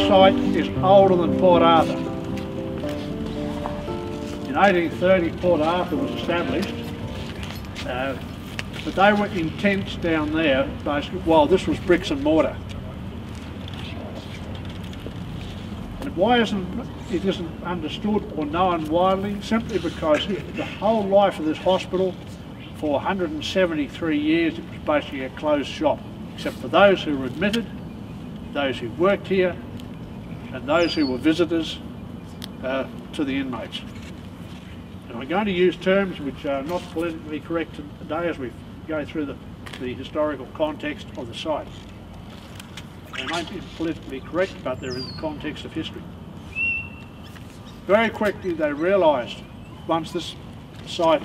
site is older than Port Arthur. In 1830, Port Arthur was established, but they were in tents down there, basically, while this was bricks and mortar. And why it isn't understood or known widely? Simply because the whole life of this hospital, for 173 years, it was basically a closed shop, except for those who were admitted, those who worked here, and those who were visitors to the inmates. And I'm going to use terms which are not politically correct today as we go through the historical context of the site. They may be politically correct, but they're in the context of history. Very quickly they realised, once this site,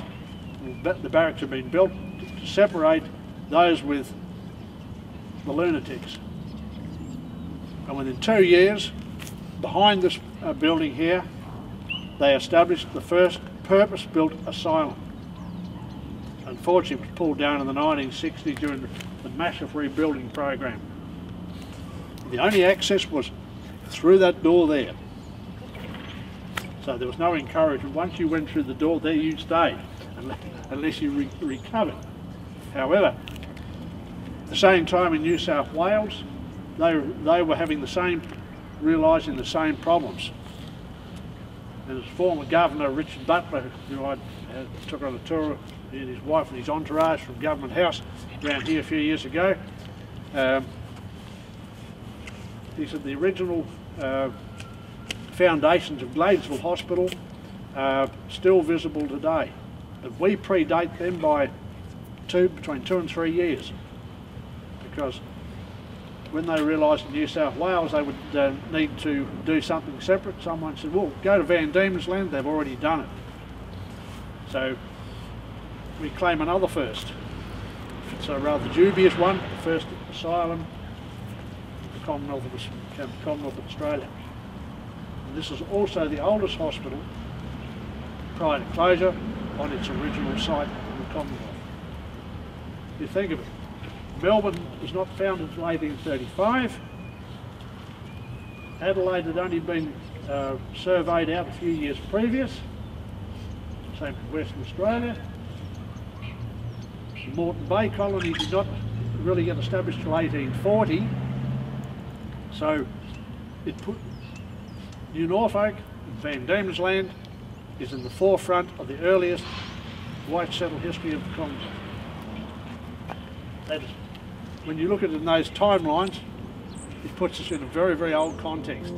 the barracks had been built, to separate those with the lunatics. And within 2 years, behind this building here, they established the first purpose-built asylum. Unfortunately, it was pulled down in the 1960s during the massive rebuilding program. The only access was through that door there. So there was no encouragement. Once you went through the door there, you stayed, unless you recovered. However, at the same time in New South Wales, they were having the same, realising the same problems. And as former Governor Richard Butler, who I took on a tour, and his wife and his entourage from Government House around here a few years ago, he said the original foundations of Gladesville Hospital are still visible today. But we predate them by between 2 and 3 years, because when they realised in New South Wales they would need to do something separate, someone said, well, go to Van Diemen's Land, they've already done it. So we claim another first. It's a rather dubious one, the first asylum in the Commonwealth of Australia. And this is also the oldest hospital prior to closure on its original site in the Commonwealth. You think of it, Melbourne was not founded until 1835. Adelaide had only been surveyed out a few years previous. Same for Western Australia. The Moreton Bay colony did not really get established until 1840. So it put New Norfolk and Van Diemen's Land is in the forefront of the earliest white settled history of the Commonwealth. That is, when you look at it in those timelines, it puts us in a very, very old context.